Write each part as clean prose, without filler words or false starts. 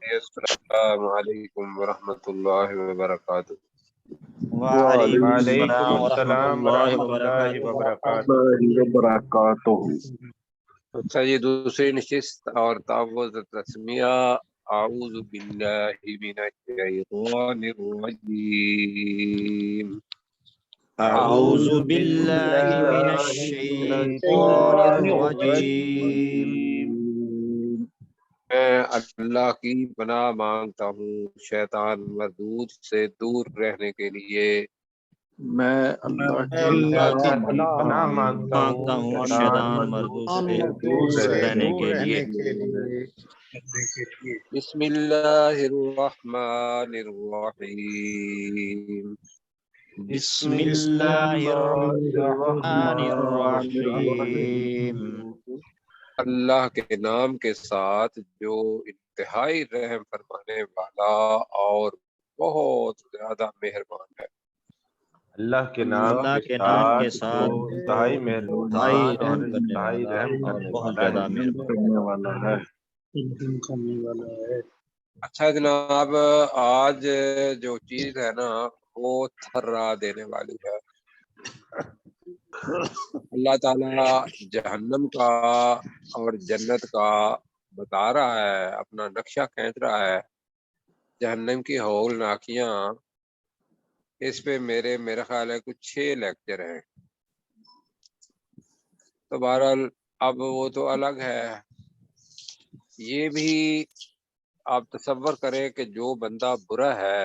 السلام علیکم ورحمۃ اللہ وبرکاتہ۔ وعلیکم وعلیکم السلام ورحمۃ السلام اللہ ورحمۃ اللہ وبرکاتہ۔ وبرکاتہ۔ اچھا، یہ دوسری نشست اور تعوذ تسمیہ۔ اعوذ باللہ من الشیطان الرجیم۔ اعوذ باللہ من الشیطان الرجیم۔ میں اللہ کی پناہ مانگتا ہوں شیطان مردود سے دور رہنے کے لیے۔ میں اللہ کی پناہ مانگتا ہوں شیطان مردود سے دور رہنے کے لیے۔ بسم اللہ الرحمن الرحیم۔ بسم اللہ الرحمن الرحیم۔ اللہ کے نام کے ساتھ جو انتہائی رحم فرمانے والا اور بہت زیادہ مہربان ہے۔ اللہ کے نام کے ساتھ انتہائی مہربان اور انتہائی رحم کرنے والا ہے۔ اچھا جناب، آج جو چیز ہے نا وہ تھرا دینے والی ہے۔ اللہ تعالیٰ جہنم کا اور جنت کا بتا رہا ہے، اپنا نقشہ کھینچ رہا ہے۔ جہنم کی ہولناکیاں، اس پہ میرا خیال ہے کچھ 6 لیکچر ہیں۔ تو بہرحال اب وہ تو الگ ہے۔ یہ بھی آپ تصور کریں کہ جو بندہ برا ہے،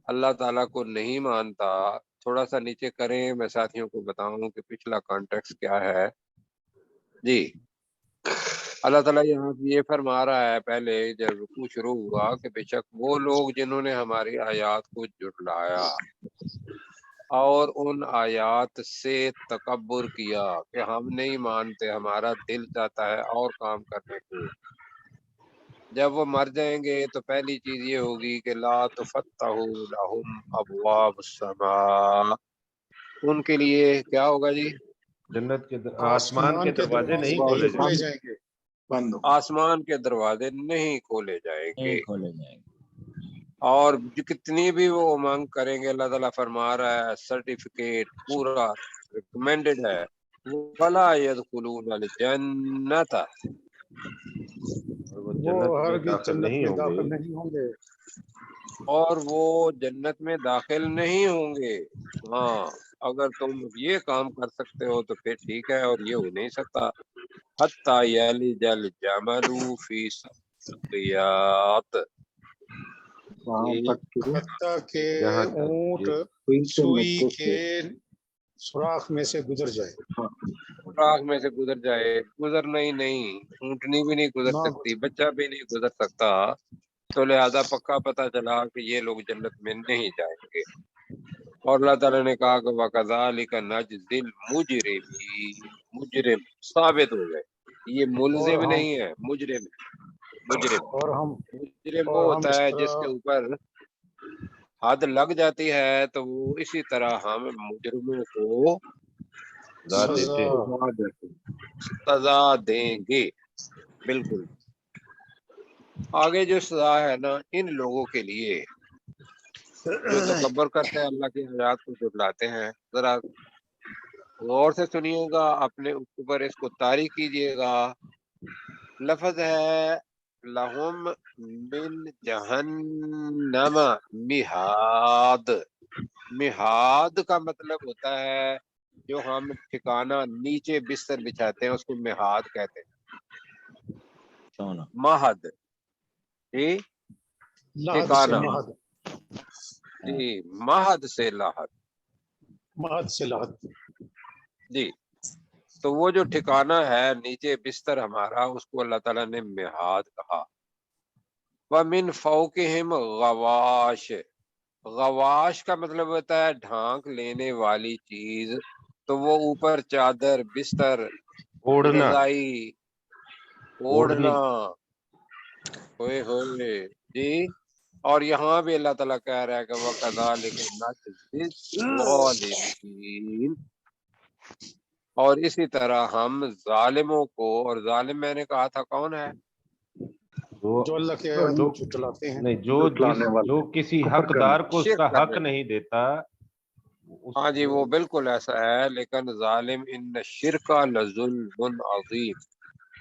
اللہ تعالیٰ کو نہیں مانتا، تھوڑا سا نیچے کریں، میں ساتھیوں کو بتاؤں کہ پچھلا کانٹیکس کیا ہے۔ جی، اللہ تعالیٰ یہاں پہ یہ فرما رہا ہے، پہلے جب رکوع شروع ہوا کہ بے شک وہ لوگ جنہوں نے ہماری آیات کو جھٹلایا اور ان آیات سے تکبر کیا کہ ہم نہیں مانتے، ہمارا دل چاہتا ہے اور کام کرنے کو، جب وہ مر جائیں گے تو پہلی چیز یہ ہوگی کہ لا تفتح لہم ابواب السماء، ان کے لیے کیا ہوگا جی؟ جنت کے آسمان کے دروازے نہیں کھولے جائیں گے، آسمان کے دروازے نہیں کھولے جائیں گے، اور جو کتنی بھی وہ امنگ کریں گے، اللہ تعالیٰ فرما رہا ہے سرٹیفکیٹ پورا ریکمینڈڈ ہے، وَلَا يَدْخُلُونَ الْجَنَّةَ، وہ جنت میں داخل نہیں ہوں گے، اور وہ جنت میں داخل نہیں ہوں گے۔ ہاں، اگر تم یہ کام کر سکتے ہو تو پھر ٹھیک ہے، اور یہ ہو نہیں سکتا۔ حتی یلج الجمل فی سم الخیاط، حتیٰ کہ اونٹ سوئی کے سوراخ میں سے گزر جائے۔ سوراخ میں سے گزر جائے، گزرنا ہی نہیں، اونٹنی بھی نہیں گزر سکتی، بچہ بھی نہیں گزر سکتا، تو لہذا پکا پتہ چلا کہ یہ لوگ جنت میں نہیں جائیں گے۔ اور اللہ تعالیٰ نے کہا کہ وَكَذَلِكَ نَجْزِي الْمُجْرِمِينَ، مجرم ثابت ہو گئے، یہ ملزم نہیں ہے، مجرم ہے۔ مجرم وہ ہوتا ہے جس کے اوپر حد لگ جاتی ہے، تو وہ اسی طرح ہم مجرموں کو سزا دیں گے۔ بالکل آگے جو سزا ہے نا ان لوگوں کے لیے جو تکبر کرتے ہیں، اللہ کی آیات کو جھٹلاتے ہیں، ذرا غور سے سنیے گا، اپنے اوپر اس کو طاری کیجئے گا۔ لفظ ہے لہم من جہنم مہاد۔ مہاد کا مطلب ہوتا ہے جو ہم ٹھکانہ نیچے بستر بچھاتے ہیں، اس کو مہاد کہتے ہیں۔ مہد جی ٹھکانہ، جی مہد سے لاحد جی، تو وہ جو ٹھکانہ ہے نیچے بستر ہمارا، اس کو اللہ تعالیٰ نے مہاد کہا۔ وَمِن فَوْقِهِمْ غواش، غواش کا مطلب ہوتا ہے ڈھانک لینے والی چیز، تو وہ اوپر چادر، بستر، رضائی، اوڑھنا، ہوئے ہوئے جی۔ اور یہاں بھی اللہ تعالیٰ کہہ رہا ہے کہ وَكَذَلِكَ نَجْزِي الظَّالِمِينَ، اور اسی طرح ہم ظالموں کو، اور ظالم میں نے کہا تھا کون ہے؟ جو اللہ کے جھٹلاتے ہیں، نہیں، جو کسی حقدار کو اس کا حق نہیں دیتا، ہاں جی وہ بالکل ایسا ہے، لیکن ظالم ان شرک لظلم عظیم،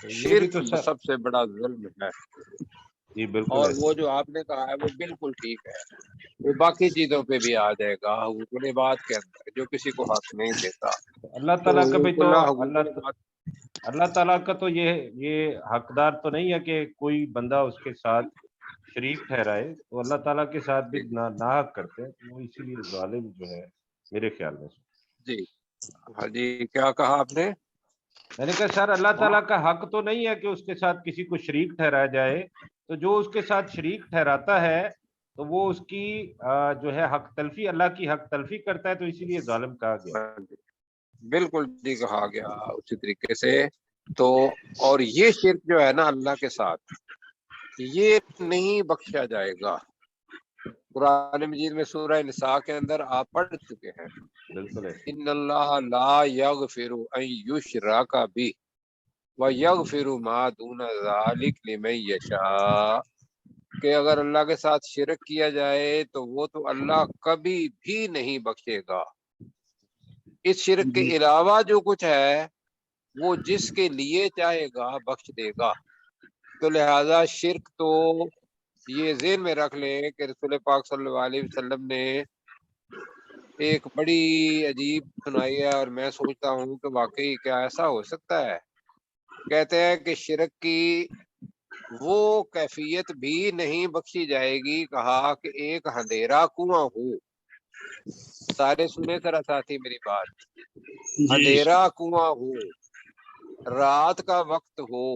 یہ بھی شرک تو سب سے بڑا ظلم ہے۔ جی بالکل اور ایسا وہ جو آپ نے کہا ہے وہ بالکل ٹھیک ہے، وہ باقی چیزوں پہ بھی آ جائے گا، حقوق العباد کے اندر جو کسی کو حق نہیں دیتا، اللہ تو تعالیٰ کا بھی حقوق تو اللہ حقوق العباد۔ اللہ تعالیٰ کا تو یہ حقدار تو نہیں ہے کہ کوئی بندہ اس کے ساتھ شریک ٹھہرائے، تو اللہ تعالیٰ کے ساتھ بھی ناحق کرتے ہیں، وہ اسی لیے ظالم جو ہے میرے خیال میں۔ جی ہاں جی کیا کہا آپ نے؟ میں نے کہا سر اللہ تعالیٰ کا حق تو نہیں ہے کہ اس کے ساتھ کسی کو شریک ٹھہرایا جائے، تو جو اس کے ساتھ شریک ٹھہراتا ہے تو وہ اس کی جو ہے حق تلفی، اللہ کی حق تلفی کرتا ہے، تو اسی لیے ظالم کہا گیا۔ بالکل جی کہا گیا اسی طریقے سے۔ تو اور یہ شرک جو ہے نا اللہ کے ساتھ، یہ نہیں بخشا جائے گا۔ قرآن مجید میں سورہ نساء کے اندر آپ پڑھ چکے ہیں، بالکل ان اللہ لا یغفر ان یشرک بہ ویغفر ما دون ذلک لمن یشاء، کہ اگر اللہ کے ساتھ شرک کیا جائے تو وہ تو اللہ کبھی بھی نہیں بخشے گا، اس شرک کے علاوہ جو کچھ ہے وہ جس کے لیے چاہے گا بخش دے گا۔ تو لہذا شرک تو یہ ذہن میں رکھ لیں کہ رسول پاک صلی اللہ علیہ وسلم نے ایک بڑی عجیب سنائی ہے، اور میں سوچتا ہوں کہ واقعی کیا ایسا ہو سکتا ہے؟ کہتے ہیں کہ شرک کی وہ کیفیت بھی نہیں بخشی جائے گی، کہا کہ ایک اندھیرا کنواں ہو، سارے سنے ذرا ساتھی میری بات، اندھیرا کنواں ہو، رات کا وقت ہو،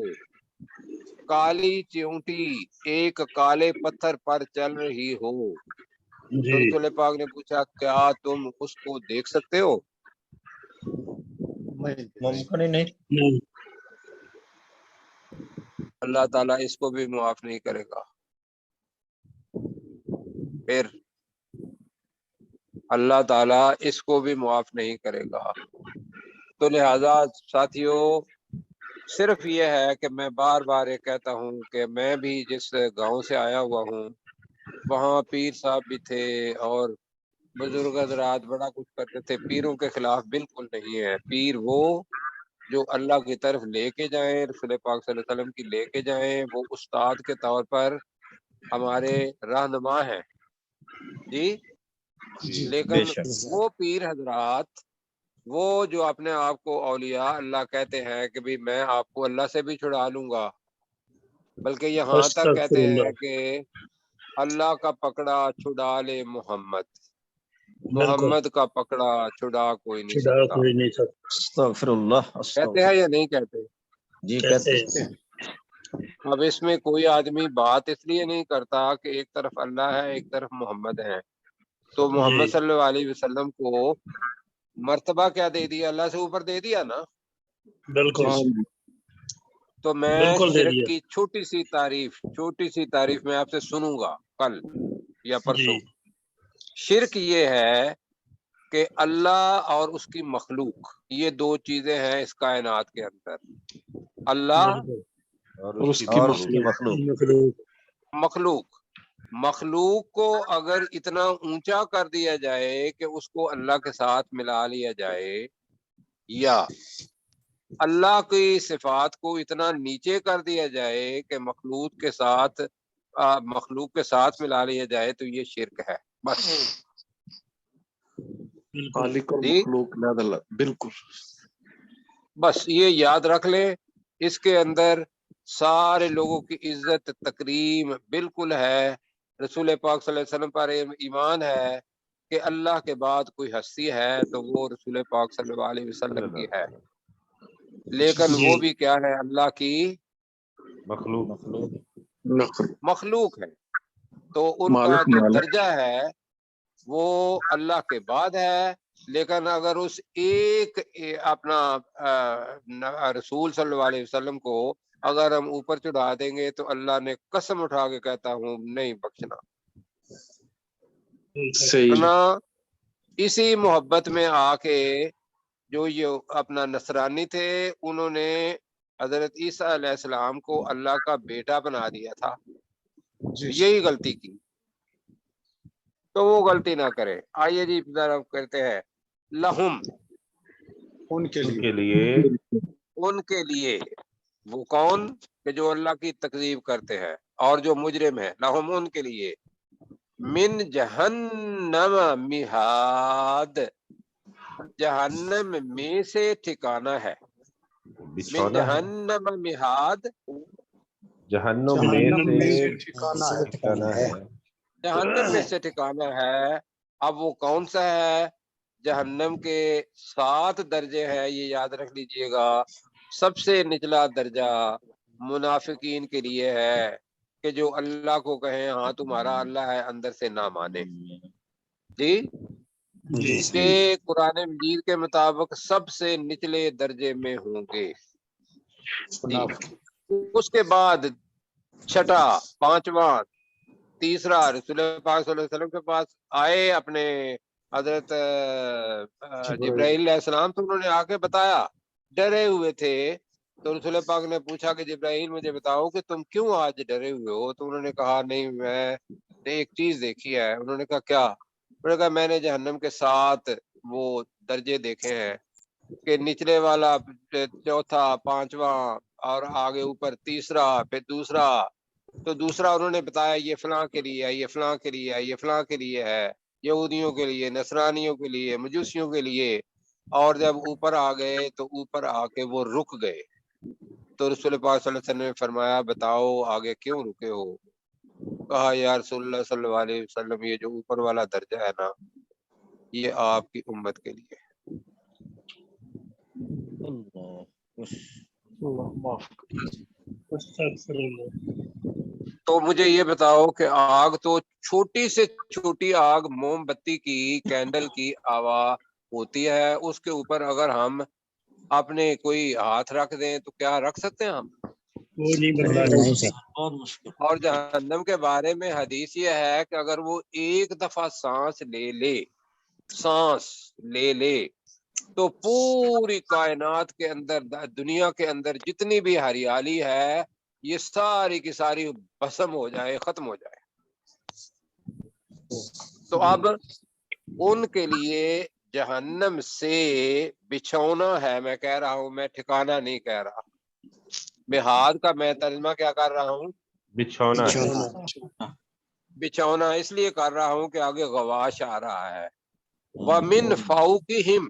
کالی چیونٹی ایک کالے پتھر پر چل رہی ہو، تو رسول پاک نے پوچھا کیا تم اس کو دیکھ سکتے ہو؟ ممکن ہی نہیں۔ اللہ تعالیٰ اس کو بھی معاف نہیں کرے گا۔ پھر اللہ تعالیٰ اس کو بھی معاف نہیں کرے گا۔ تو لہذا ساتھیوں صرف یہ ہے کہ میں بار بار یہ کہتا ہوں کہ میں بھی جس گاؤں سے آیا ہوا ہوں وہاں پیر صاحب بھی تھے اور بزرگ حضرات بڑا کچھ کرتے تھے، پیروں کے خلاف بالکل نہیں ہے۔ پیر وہ جو اللہ کی طرف لے کے جائیں، رسول پاک صلی اللہ علیہ وسلم کی لے کے جائیں، وہ استاد کے طور پر ہمارے رہنما ہیں جی۔ لیکن وہ پیر حضرات وہ جو اپنے آپ کو اولیاء اللہ کہتے ہیں کہ بھی میں آپ کو اللہ سے بھی چھڑا لوں گا، بلکہ یہاں تک کہتے ہیں کہ اللہ کا پکڑا چھڑا لے محمد، محمد کا پکڑا چھڑا کوئی نہیں سکتا۔ استغفر اللہ، کہتے ہیں یا نہیں کہتے؟ جی کہتے ہیں۔ اب اس میں کوئی آدمی بات اس لیے نہیں کرتا کہ ایک طرف اللہ ہے ایک طرف محمد ہے، تو محمد صلی اللہ علیہ وسلم کو مرتبہ کیا دے دیا؟ اللہ سے اوپر دے دیا نا۔ بالکل تو میں شرک کی چھوٹی سی تعریف میں آپ سے سنوں گا کل یا پرسوں۔ شرک یہ ہے کہ اللہ اور اس کی مخلوق، یہ دو چیزیں ہیں اس کائنات کے اندر، اللہ اور اس کی مخلوق کو اگر اتنا اونچا کر دیا جائے کہ اس کو اللہ کے ساتھ ملا لیا جائے، یا اللہ کی صفات کو اتنا نیچے کر دیا جائے کہ مخلوق کے ساتھ ملا لیا جائے، تو یہ شرک ہے بس۔ بالکل بس یہ یاد رکھ لیں، اس کے اندر سارے لوگوں کی عزت تکریم بالکل ہے، رسول پاک صلی اللہ علیہ وسلم پر ایمان ہے کہ اللہ کے بعد کوئی ہستی ہے تو وہ رسول پاک صلی اللہ علیہ وسلم کی ہے، لیکن وہ بھی کیا ہے؟ اللہ کی مخلوق ہے، تو ان کا جو درجہ ہے وہ اللہ کے بعد ہے۔ لیکن اگر اس ایک اپنا رسول صلی اللہ علیہ وسلم کو اگر ہم اوپر چڑھا دیں گے تو اللہ نے قسم اٹھا کے کہتا ہوں نہیں بخشنا۔ اسی محبت میں آ کے جو یہ اپنا نصرانی تھے، انہوں نے حضرت عیسیٰ علیہ السلام کو اللہ کا بیٹا بنا دیا تھا، جی یہی غلطی کی، تو وہ غلطی نہ کرے۔ آئیے جی طرف کرتے ہیں لہم، ان کے ان لیے کے لیے ان کے لیے، وہ کون کہ جو اللہ کی تکذیب کرتے ہیں اور جو مجرم ہیں، لہم ان کے لیے، من جہنم مہاد، جہنم میں سے ٹھکانہ ہے، من بچھونا ہے، جہنم مہاد، جہنم جہنم میں میں سے سے ٹھکانا ہے۔ ٹھکانا ہے۔ جہنم میں سے ٹھکانہ ہے۔ اب وہ کون سا ہے؟ جہنم کے 7 درجے ہیں، یہ یاد رکھ لیجئے گا۔ سب سے نچلا درجہ منافقین کے لیے ہے کہ جو اللہ کو کہیں ہاں تمہارا اللہ ہے، اندر سے نہ مانے۔ جی جی کہ قرآن مجید کے مطابق سب سے نچلے درجے میں ہوں گے۔ جی اس کے بعد چھٹا، پانچواں، تیسرا، رسول پاک صلی اللہ علیہ وسلم کے پاس آئے اپنے حضرت جبرائیل علیہ السلام، تو انہوں نے آ کے بتایا، ڈرے ہوئے تھے، تو رسول پاک نے پوچھا کہ جبرائیل مجھے بتاؤ کہ تم کیوں آج ڈرے ہوئے ہو؟ تو انہوں نے کہا نہیں، میں نے ایک چیز دیکھی ہے۔ انہوں نے کہا کیا؟ انہوں نے کہا میں نے جہنم کے 7 وہ درجے دیکھے ہیں کہ نچلے والا چوتھا، پانچواں، اور آگے اوپر تیسرا، پھر دوسرا۔ تو دوسرا انہوں نے بتایا یہ فلاں کے لیے ہے، یہ فلاں کے لیے ہے، یہ فلاں کے لیے ہے، یہودیوں کے لیے، نصرانیوں کے لیے، مجوسیوں کے لیے۔ اور جب اوپر آ گئے تو اوپر آ کے وہ رک گئے، تو رسول پاک صلی اللہ علیہ وسلم نے فرمایا بتاؤ آگے کیوں رکے ہو؟ کہا یا رسول اللہ صلی اللہ علیہ وسلم یہ جو اوپر والا درجہ ہے نا، یہ آپ کی امت کے لیے۔ تو مجھے یہ بتاؤ کہ آگ تو چھوٹی سے چھوٹی آگ موم بتی کی، کینڈل کی آوا ہوتی ہے، اس کے اوپر اگر ہم اپنے کوئی ہاتھ رکھ دیں تو کیا رکھ سکتے ہیں ہم؟ اور جہنم کے بارے میں حدیث یہ ہے کہ اگر وہ ایک دفعہ سانس لے لے تو پوری کائنات کے اندر، دنیا کے اندر جتنی بھی ہریالی ہے، یہ ساری کی ساری بھسم ہو جائے، ختم ہو جائے۔ تو اب ان کے لیے جہنم سے بچھونا ہے، میں کہہ رہا ہوں، میں ٹھکانہ نہیں کہہ رہا۔ مہاد کا میں ترجمہ کیا کر رہا ہوں؟ بچھونا ہے۔ بچھونا اس لیے کر رہا ہوں کہ آگے غواش آ رہا ہے، وَمِن فَوْقِهِمْ،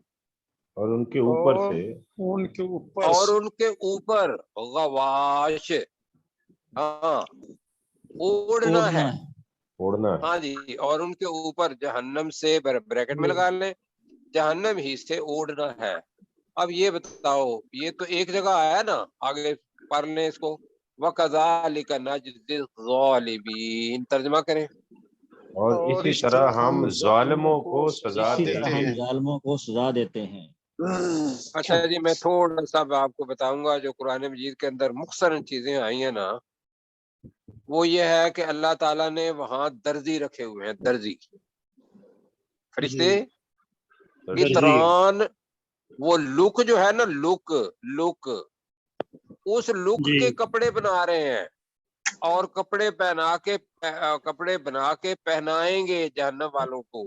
اور ان کے اوپر سے، ان کے اوپر اور ان کے اوپر غواش، ہاں اوڑھنا ہے، اوڑھنا ہے۔ ہاں جی، اور ان کے اوپر جہنم سے، بریکٹ میں لگا لیں، جہنم ہی سے اوڑھنا ہے۔ اب یہ بتاؤ، یہ تو ایک جگہ آیا نا، آگے پڑھ لیں اس کو، وَكَذَلِكَ نَجْزِي الظَّالِمِينَ، ترجمہ کریں۔ اور اسی طرح ہم ظالموں کو سزا دیتے ہیں۔ اچھا جی، میں تھوڑا سا آپ کو بتاؤں گا جو قرآن مجید کے اندر مختصر چیزیں آئی ہیں نا، وہ یہ ہے کہ اللہ تعالیٰ نے وہاں درزی رکھے ہوئے ہیں، درزی، فرشتے، اتران، وہ لک جو ہے نا، لک اس لک کے کپڑے بنا رہے ہیں، اور کپڑے بنا کے پہنائیں گے جہنم والوں کو،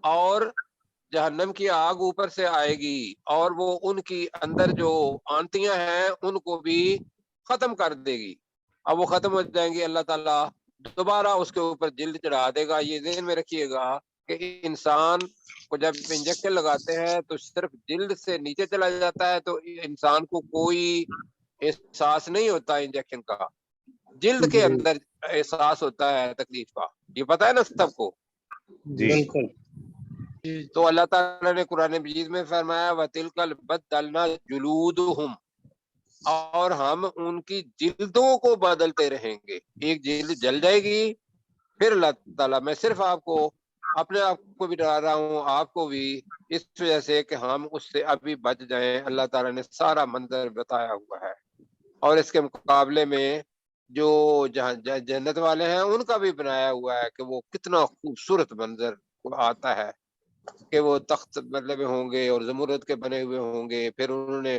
اور جہنم کی آگ اوپر سے آئے گی، اور وہ ان کی اندر جو آنتیاں ہیں ان کو بھی ختم کر دے گی۔ اب وہ ختم ہو جائیں گی، اللہ تعالیٰ دوبارہ اس کے اوپر جلد چڑھا دے گا۔ یہ ذہن میں رکھیے گا کہ انسان کو جب انجیکشن لگاتے ہیں تو صرف جلد سے نیچے چلا جاتا ہے، تو انسان کو کوئی احساس نہیں ہوتا انجیکشن کا، جلد کے اندر احساس ہوتا ہے تکلیف کا، یہ پتہ ہے نا سب کو۔ بالکل۔ تو اللہ تعالیٰ نے قرآن مجید میں فرمایا وَتِلْكَ بَدَّلْنَا جُلُودُهُمْ، اور ہم ان کی جلدوں کو بدلتے رہیں گے، ایک جلد جل جائے گی، پھر اللہ تعالیٰ، میں صرف آپ کو، اپنے آپ کو بھی ڈرا رہا ہوں، آپ کو بھی، اس وجہ سے کہ ہم اس سے ابھی بچ جائیں۔ اللہ تعالیٰ نے سارا منظر بتایا ہوا ہے، اور اس کے مقابلے میں جو جنت والے ہیں ان کا بھی بنایا ہوا ہے کہ وہ کتنا خوبصورت منظر آتا ہے، کہ وہ تخت مطلب ہوں گے اور زمرد کے بنے ہوئے ہوں گے، پھر انہوں نے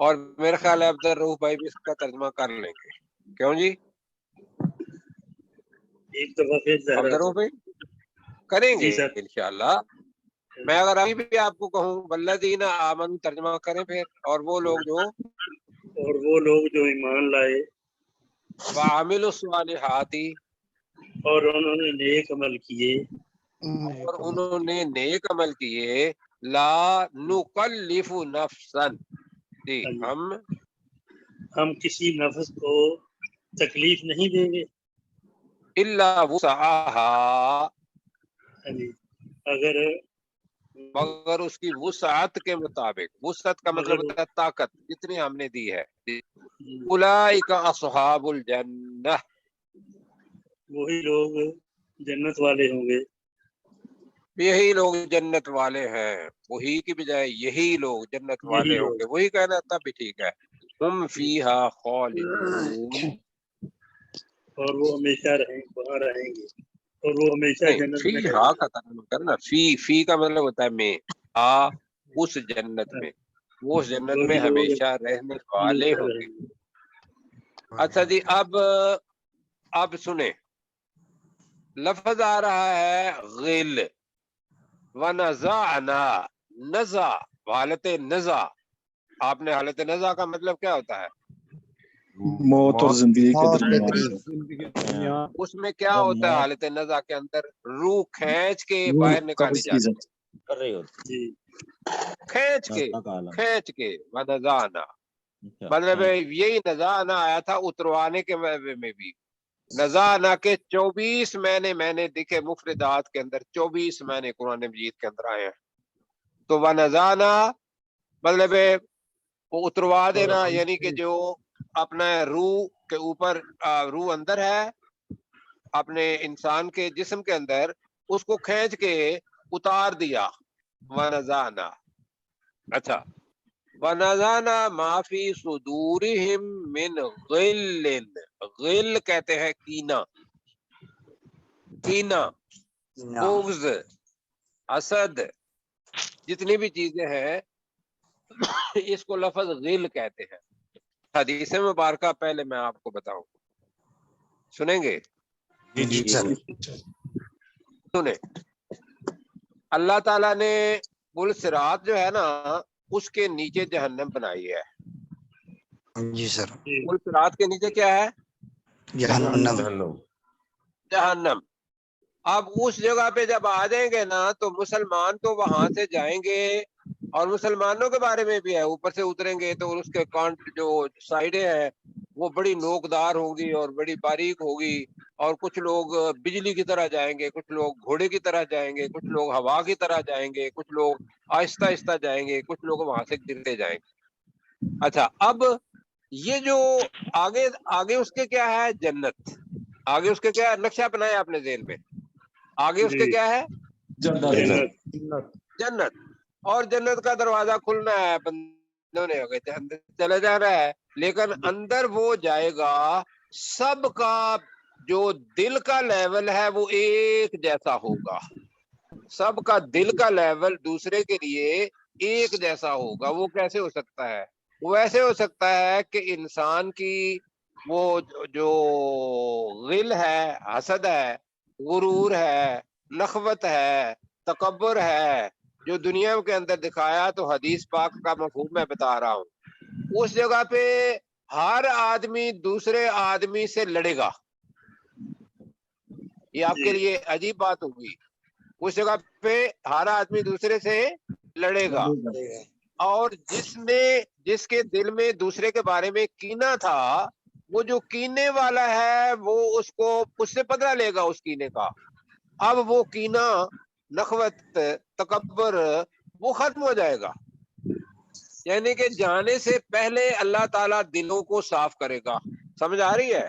اور میرا خیال ہے عبدالرؤف بھائی بھی اس کا ترجمہ کر لیں گے. کیوں جی ایک دفعہ پھر عبدالرؤف بھائی کریں گے جی سر. انشاءاللہ. میں اگر ابھی بھی آپ کو کہوں والذین آمنوا ترجمہ کریں پھر، اور وہ لوگ جو ایمان لائے وعملوا الصالحات اور انہوں نے نیک عمل کیے اور انہوں نے نیک عمل کیے لا نکلف نفسا جی ہم کسی نفس کو تکلیف نہیں دیں گے الا وسعها اگر مگر اس کی وسعت کے مطابق. وسعت کا مطلب ہوتا ہے طاقت، جتنی ہم نے دی ہے. اولئک اصحاب الجنہ وہی لوگ جنت والے ہوں گے. یہی لوگ جنت والے ہیں، وہی کی بجائے یہی لوگ جنت والے ہوں گے. وہی کہنا تب بھی ٹھیک ہے. ہم فیہا خالدون اور وہ ہمیشہ وہاں رہیں گے اور وہ ہمیشہ جنت میں رہیں فیہا کا ترجمہ کرنا. فی کا مطلب ہوتا ہے میں، اس جنت میں، وہ اس جنت میں ہمیشہ رہنے والے ہوں گے. اچھا جی اب سنیں، لفظ آ رہا ہے غل ونزعنا. نزع حالت نزع. آپ نے حالت نزع کا مطلب کیا ہوتا ہے؟ موت اور زندگی کے درمیان. اس میں کیا ہوتا ہے حالت نزع کے اندر؟ روح کھینچ کے باہر نکالی جاتی ہے، کر رہی ہوتی کھینچ کے ونزعنا. مطلب یہی نزعنا آیا تھا اتروانے کے میں بھی. نزعنا کے 24 معنی دکھے مفردات کے اندر، 24 معنی قرآن مجید کے اندر آئے ہیں. تو ونزعنا مطلب وہ اتروا دینا، یعنی کہ جو اپنا روح کے اوپر، روح اندر ہے اپنے انسان کے جسم کے اندر، اس کو کھینچ کے اتار دیا. ونزعنا. اچھا، ونزعنا ما فی صدورہم من غل. غل کہتے ہیں کینہ، بغض، حسد، جتنی بھی چیزیں ہیں اس کو لفظ غل کہتے ہیں. حدیث مبارکہ پہلے میں آپ کو بتاؤں، سنیں گے؟ جی سر. سنیں، اللہ تعالیٰ نے پل صراط جو ہے نا، اس کے نیچے جہنم بنائی ہے. جی سر. پل صراط کے نیچے کیا ہے؟ جہنم. اب اس جگہ پہ جب آ جائیں گے نا تو مسلمان تو وہاں سے جائیں گے، اور مسلمانوں کے بارے میں بھی ہے، اوپر سے اتریں گے تو اس کے کانٹ جو سائڈیں ہیں وہ بڑی نوکدار ہوں گی اور بڑی باریک ہوگی، اور کچھ لوگ بجلی کی طرح جائیں گے، کچھ لوگ گھوڑے کی طرح جائیں گے، کچھ لوگ ہوا کی طرح جائیں گے، کچھ لوگ آہستہ آہستہ جائیں گے، کچھ لوگ وہاں سے گرتے جائیں گے. اچھا، اب یہ جو آگے اس کے کیا ہے؟ جنت. آگے اس کے کیا ہے؟ نقشہ بنایا آپ نے ذہن میں. آگے اس کے کیا ہے؟ جنت. اور جنت کا دروازہ کھلنا ہے، بندوں نے اندر چلا جا رہا ہے، لیکن اندر وہ جائے گا، سب کا جو دل کا لیول ہے وہ ایک جیسا ہوگا. سب کا دل کا لیول دوسرے کے لیے ایک جیسا ہوگا. وہ کیسے ہو سکتا ہے؟ وہ ایسے ہو سکتا ہے کہ انسان کی وہ جو غل ہے، حسد ہے، غرور ہے، نخوت ہے، تکبر ہے، جو دنیا کے اندر دکھایا، تو حدیث پاک کا مفہوم میں بتا رہا ہوں. اس جگہ پہ ہر آدمی دوسرے آدمی سے لڑے گا. یہ آپ کے لیے عجیب بات ہوگی. اس جگہ پہ ہر آدمی دوسرے سے لڑے گا، اور جس کے دل میں دوسرے کے بارے میں کینہ تھا، وہ جو کینے والا ہے وہ اس سے بدلہ لے گا اس کینے کا. اب وہ کینہ، نخوت، تکبر وہ ختم ہو جائے گا. یعنی کہ جانے سے پہلے اللہ تعالیٰ دلوں کو صاف کرے گا. سمجھ آ رہی ہے؟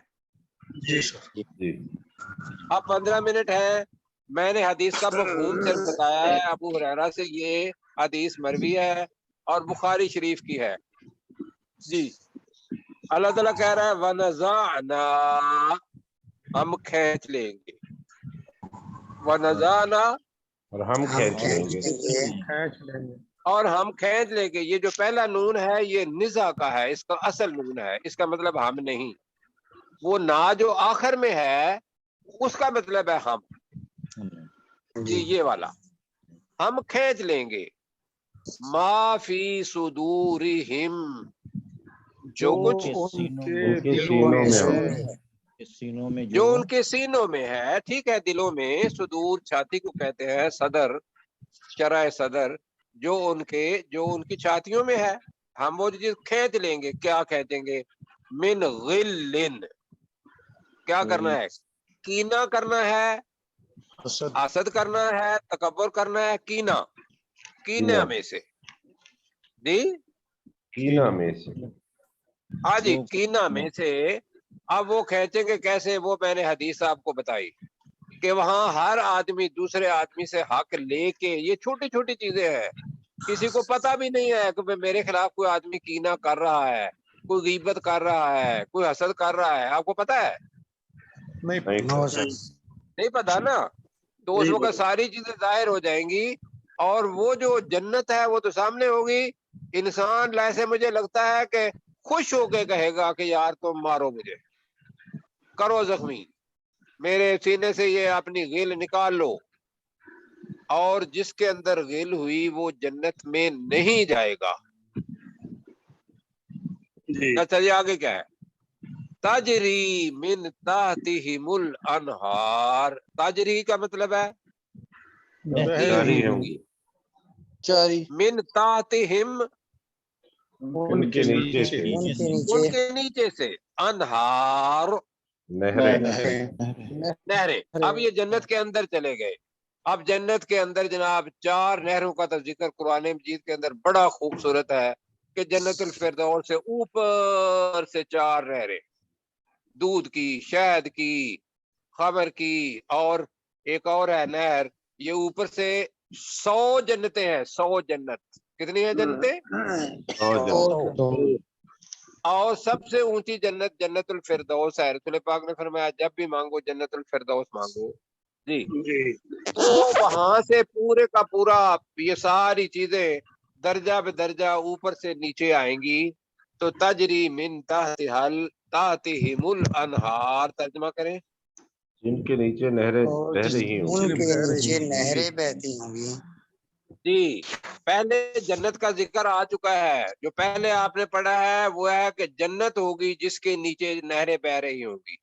جی سر. اب 15 منٹ ہے، میں نے حدیث کا مفہوم صرف بتایا ہے. ابو ہریرہ سے یہ حدیث مروی ہے اور بخاری شریف کی ہے. جی، اللہ تعالیٰ کہہ رہا ہے وَنَزَعْنَا، ہم کھینچ لیں گے. وَنَزَعْنَا، اور ہم کھینچ لیں گے. اور ہم کھینچ لیں گے. یہ جو پہلا نون ہے یہ نزا کا ہے، اس کا اصل نون ہے، اس کا مطلب ہم نہیں. وہ نا جو آخر میں ہے اس کا مطلب ہے ہم. جی یہ والا ہم کھینچ لیں گے. ما فی صدورہم، جو کچھ ان کے ان کے دلوں میں ہے. سینوں میں جو ان کے سینوں میں ہے. ٹھیک ہے، دلوں میں. صدور چھاتی کو کہتے ہیں، صدر شرح صدر، جو ان کی چھاتیوں میں ہے. ہم وہ چیز کھینچ لیں گے. کیا کھینچیں گے؟ من غلن. کیا کرنا ہے؟ کینہ کرنا ہے، حسد. حسد کرنا ہے، تکبر کرنا ہے. کینہ میں سے. جی کینہ میں سے. ہاں جی، کینہ میں سے. اب وہ کھینچیں گے کیسے؟ وہ میں نے حدیث آپ کو بتائی کہ وہاں ہر آدمی دوسرے آدمی سے حق لے کے، یہ چھوٹی چھوٹی چیزیں ہیں، کسی کو پتہ بھی نہیں ہے کہ میرے خلاف کوئی آدمی کینہ کر رہا ہے، کوئی غیبت کر رہا ہے، کوئی حسد کر رہا ہے. آپ کو پتہ ہے؟ نہیں نو سر. نہیں پتا نا. تو اس وقت ساری چیزیں ظاہر ہو جائیں گی، اور وہ جو جنت ہے وہ تو سامنے ہوگی. انسان ایسے مجھے لگتا ہے کہ خوش ہو کے کہے گا کہ یار تم مارو مجھے، کرو زخمی، میرے سینے سے یہ اپنی غل نکال لو. اور جس کے اندر غل ہوئی وہ جنت میں نہیں جائے گا. اچھا جی آگے کیا ہے؟ تجری من تحتہم الانہار. تجری کا مطلب ہے جاری ہوں گی. جاری من تحتہم، ان کے نیچے سے ان کے نیچے سے. انہار، نہریں. نہریں. اب یہ جنت کے اندر چلے گئے. اب جنت کے اندر جناب 4 نہروں کا تو ذکر قرآن مجید کے اندر بڑا خوبصورت ہے کہ جنت الفردوس سے اوپر سے 4 نہریں، دودھ کی، شہد کی، خمر کی، اور ایک اور ہے نہر. یہ اوپر سے 100 جنتیں ہیں. 100 جنت. کتنی ہیں جنتیں؟ اور سب سے اونچی جنت جنت الفردوس ہے. رسول پاک نے فرمایا جب بھی مانگو جنت الفردوس مانگو. جی تو وہاں سے پورے کا پورا یہ ساری چیزیں درجہ بے درجہ اوپر سے نیچے آئیں گی. تو تجری من تحتہم الانہار. ترجمہ کریں. جن کے نیچے نہریں بہہ رہی ہوں. ان کے نیچے نہریں بہتی ہوں گی. جی پہلے جنت کا ذکر آ چکا ہے. جو پہلے آپ نے پڑھا ہے وہ ہے کہ جنت ہوگی جس کے نیچے نہریں بہ رہی ہوں گی.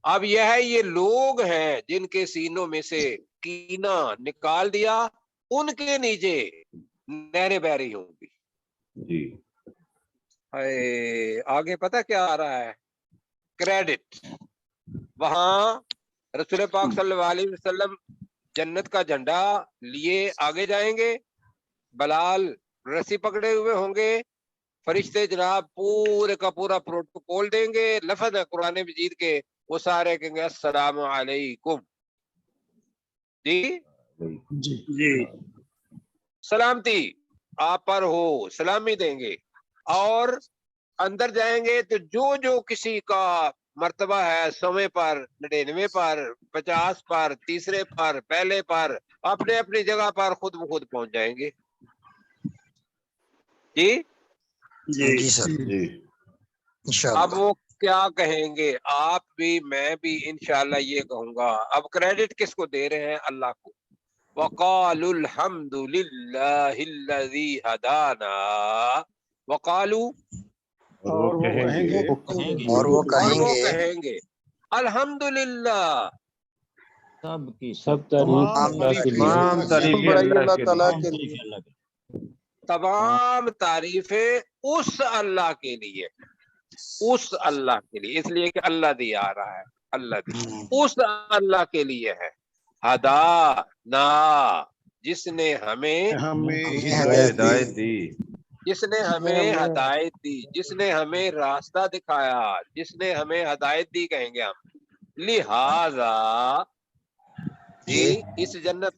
اب یہ ہے یہ لوگ ہیں جن کے سینوں میں سے کینہ نکال دیا، ان کے نیچے نہریں بہ رہی ہوں گی. جی آگے پتہ کیا آ رہا ہے؟ کریڈٹ. وہاں رسول پاک صلی اللہ علیہ وسلم جنت کا جھنڈا لیے آگے جائیں گے. بلال رسی پکڑے ہوئے ہوں گے. فرشتے جناب پورے کا پورا پروٹوکول دیں گے. لفظ ہے قرآن مجید کے، وہ سارے کہیں گے السلام علیکم. جی سلامتی آپ پر ہو، سلامی دیں گے. اور اندر جائیں گے تو جو جو کسی کا مرتبہ ہے 100 پر، 99 پر، 50 پر، تیسرے پر، پہلے پر، اپنے اپنی جگہ پر خود بخود پہنچ جائیں گے. جی سر. اب وہ کیا کہیں گے؟ آپ بھی میں بھی انشاءاللہ یہ کہوں گا. اب کریڈٹ کس کو دے رہے ہیں؟ اللہ کو. وقالوا الحمد للہ الذی ہدانا. وقالوا، اور وہ کہیں گے الحمدللہ. سب تمام بڑائی اللہ تعالیٰ کے لیے. تمام تعریفیں اس اللہ کے لیے، اس اللہ کے لیے، اس لیے کہ اللہ دیا آ رہا ہے. اللہ دیا اس اللہ کے لیے ہے. ہدا نا، جس نے ہمیں ہدایت دی. جس نے ہمیں ہدایت دی، جس نے ہمیں راستہ دکھایا، جس نے ہمیں ہدایت دی کہیں گے ہم. لہذا جی اس جنت،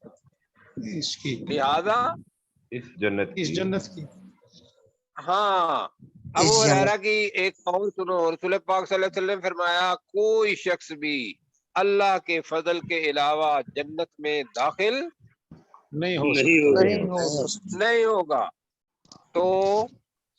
لہذا اس جنت کی. ہاں. ابو ہریرہ کی ایک قول سنو. رسول پاک صلی اللہ علیہ وسلم فرمایا کوئی شخص بھی اللہ کے فضل کے علاوہ جنت میں داخل نہیں ہو سکتا. نہیں ہوگا. تو